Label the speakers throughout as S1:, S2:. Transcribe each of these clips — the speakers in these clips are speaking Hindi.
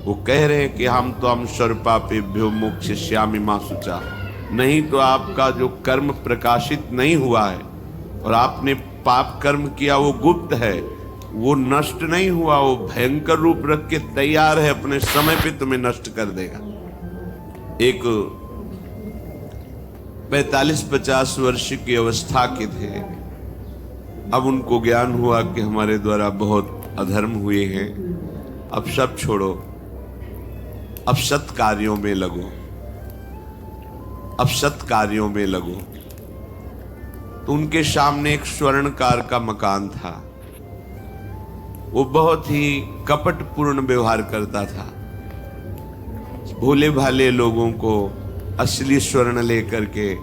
S1: वो कह रहे हैं कि हम तो हम सर्वपापेभ्यो मोक्षयिष्यामि मा शुचा। नहीं तो आपका जो कर्म प्रकाशित नहीं हुआ है और आपने पाप कर्म किया वो गुप्त है, वो नष्ट नहीं हुआ, वो भयंकर रूप रख के तैयार है, अपने समय पे तुम्हें नष्ट कर देगा। एक 45-50 वर्ष की अवस्था के थे। अब उनको ज्ञान हुआ कि हमारे द्वारा बहुत अधर्म हुए हैं, अब सब छोड़ो, अब सत् कार्यों में लगो, अब सत् कार्यों में लगो। तो उनके सामने एक स्वर्णकार का मकान था। वो बहुत ही कपटपूर्ण व्यवहार करता था। भोले भाले लोगों को असली स्वर्ण लेकर के,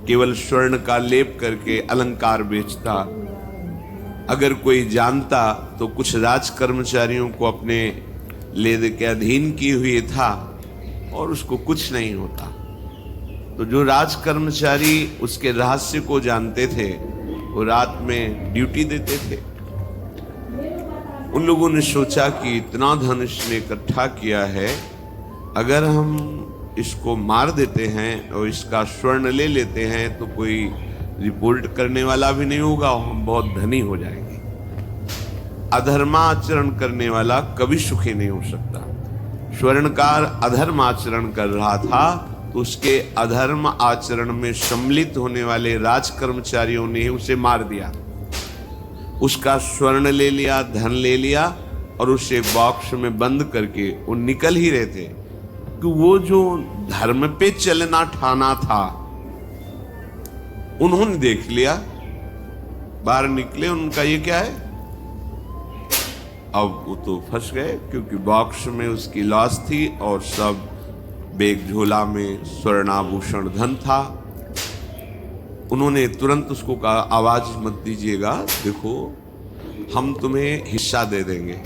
S1: केवल स्वर्ण का लेप करके अलंकार बेचता। अगर कोई जानता तो कुछ राज कर्मचारियों को अपने ले के अधीन किए हुए था और उसको कुछ नहीं होता। तो जो राज कर्मचारी उसके रहस्य को जानते थे वो रात में ड्यूटी देते थे। उन लोगों ने सोचा कि इतना धन इसने इकट्ठा किया है, अगर हम इसको मार देते हैं और इसका स्वर्ण ले लेते हैं तो कोई रिपोर्ट करने वाला भी नहीं होगा, हम बहुत धनी हो जाएंगे। अधर्माचरण करने वाला कभी सुखी नहीं हो सकता। स्वर्णकार अधर्म आचरण कर रहा था तो उसके अधर्म आचरण में सम्मिलित होने वाले राज कर्मचारियों ने उसे मार दिया। उसका स्वर्ण ले लिया, धन ले लिया और उसे बॉक्स में बंद करके वो निकल ही रहे थे कि वो जो धर्म पे चलना ठाना था उन्होंने देख लिया। बाहर निकले, उनका ये क्या है? अब वो तो फंस गए, क्योंकि बॉक्स में उसकी लाश थी और सब बैग झोला में स्वर्णाभूषण धन था। उन्होंने तुरंत उसको कहा, आवाज मत दीजिएगा, देखो हम तुम्हें हिस्सा दे देंगे,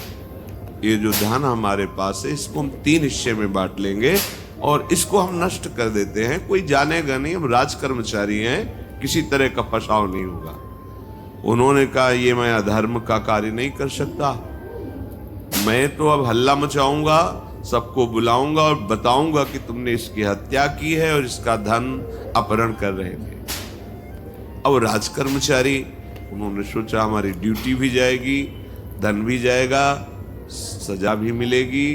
S1: ये जो धन हमारे पास है इसको हम 3 हिस्से में बांट लेंगे और इसको हम नष्ट कर देते हैं, कोई जानेगा नहीं, हम राज कर्मचारी हैं, किसी तरह का फसाव नहीं होगा। उन्होंने कहा, ये मैं अधर्म का कार्य नहीं कर सकता, मैं तो अब हल्ला मचाऊंगा, सबको बुलाऊंगा और बताऊंगा कि तुमने इसकी हत्या की है और इसका धन अपहरण कर रहे थे। अब राज कर्मचारी, उन्होंने सोचा हमारी ड्यूटी भी जाएगी, धन भी जाएगा, सजा भी मिलेगी।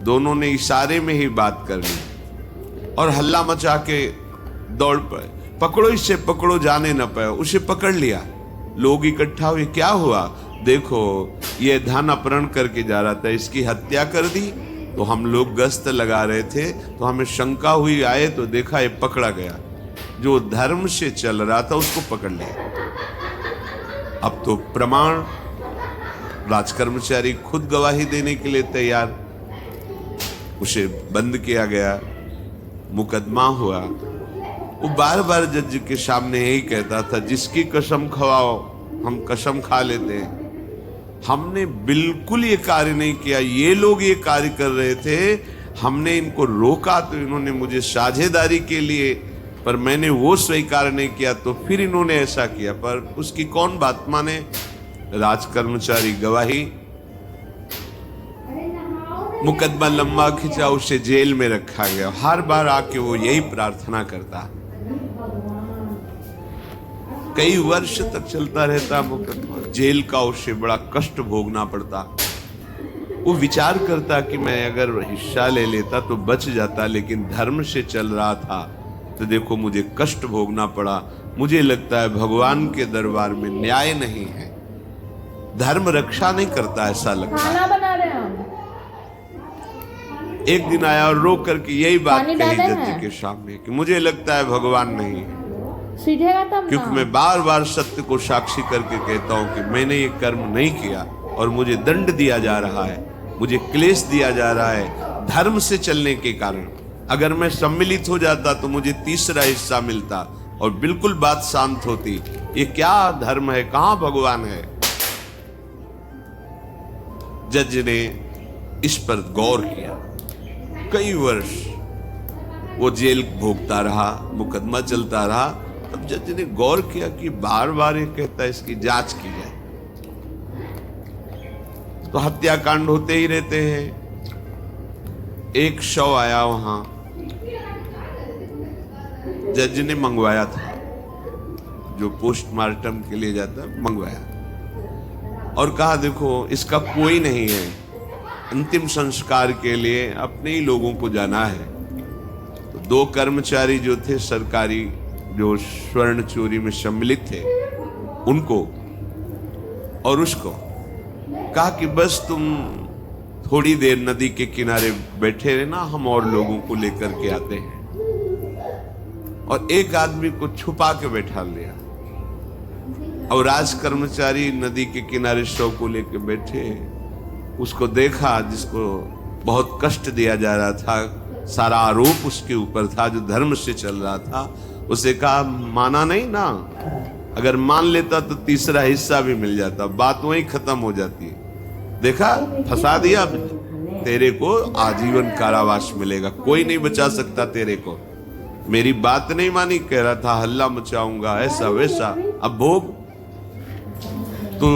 S1: दोनों ने इशारे में ही बात कर ली और हल्ला मचा के दौड़ पड़े, पकड़ो इसे, पकड़ो, जाने न पाए। उसे पकड़ लिया, लोग इकट्ठा हुए, क्या हुआ? देखो ये धन अपहरण करके जा रहा था, इसकी हत्या कर दी। तो हम लोग गश्त लगा रहे थे तो हमें शंका हुई, आए तो देखा ये पकड़ा गया, जो धर्म से चल रहा था उसको पकड़ लिया। अब तो प्रमाण, राज कर्मचारी खुद गवाही देने के लिए तैयार, उसे बंद किया गया, मुकदमा हुआ। वो बार बार जज के सामने यही कहता था, जिसकी कसम खवाओ हम कसम खा लेते हैं, हमने बिल्कुल ये कार्य नहीं किया, ये लोग ये कार्य कर रहे थे, हमने इनको रोका तो इन्होंने मुझे साझेदारी के लिए, पर मैंने वो स्वीकार नहीं किया तो फिर इन्होंने ऐसा किया। पर उसकी कौन बात माने? राज कर्मचारी गवाही, मुकदमा लंबा खिंचा, उसे जेल में रखा गया। हर बार आके वो यही प्रार्थना करता, कई वर्ष तक चलता रहता मुकदमा, जेल का उसे बड़ा कष्ट भोगना पड़ता। वो विचार करता कि मैं अगर हिस्सा ले लेता तो बच जाता, लेकिन धर्म से चल रहा था तो देखो मुझे कष्ट भोगना पड़ा। मुझे लगता है भगवान के दरबार में न्याय नहीं है, धर्म रक्षा नहीं करता, ऐसा लगता है।
S2: बना रहे हैं।
S1: एक दिन आया और रो करके यही बात कही जज के सामने कि मुझे लगता है भगवान नहीं है, क्योंकि मैं बार बार सत्य को साक्षी करके कहता हूं कि मैंने ये कर्म नहीं किया और मुझे दंड दिया जा रहा है, मुझे क्लेश दिया जा रहा है धर्म से चलने के कारण। अगर मैं सम्मिलित हो जाता तो मुझे तीसरा हिस्सा मिलता और बिल्कुल बात शांत होती। ये क्या धर्म है, कहां भगवान है? जज ने इस पर गौर किया, कई वर्ष वो जेल भोगता रहा, मुकदमा चलता रहा। तब जज ने गौर किया कि बार बार ये कहता है इसकी जांच की जाए, तो हत्याकांड होते ही रहते हैं। एक शव आया वहां, जज ने मंगवाया था, जो पोस्टमार्टम के लिए जाता है, मंगवाया और कहा देखो इसका कोई नहीं है, अंतिम संस्कार के लिए अपने ही लोगों को जाना है। तो 2 कर्मचारी जो थे सरकारी, जो स्वर्ण चोरी में सम्मिलित थे, उनको और उसको कहा कि बस तुम थोड़ी देर नदी के किनारे बैठे रहना, हम और लोगों को लेकर के आते हैं। और एक आदमी को छुपा के बैठा लिया और राज कर्मचारी नदी के किनारे शव को लेकर बैठे। उसको देखा जिसको बहुत कष्ट दिया जा रहा था, सारा आरोप उसके ऊपर था, जो धर्म से चल रहा था। उसे कहा माना नहीं ना, अगर मान लेता तो तीसरा हिस्सा भी मिल जाता, बात वहीं खत्म हो जाती। देखा, फंसा दिया, तेरे को आजीवन कारावास मिलेगा, कोई नहीं बचा सकता तेरे को। मेरी बात नहीं मानी, कह रहा था हल्ला मचाऊंगा, ऐसा वैसा। अब भोग तो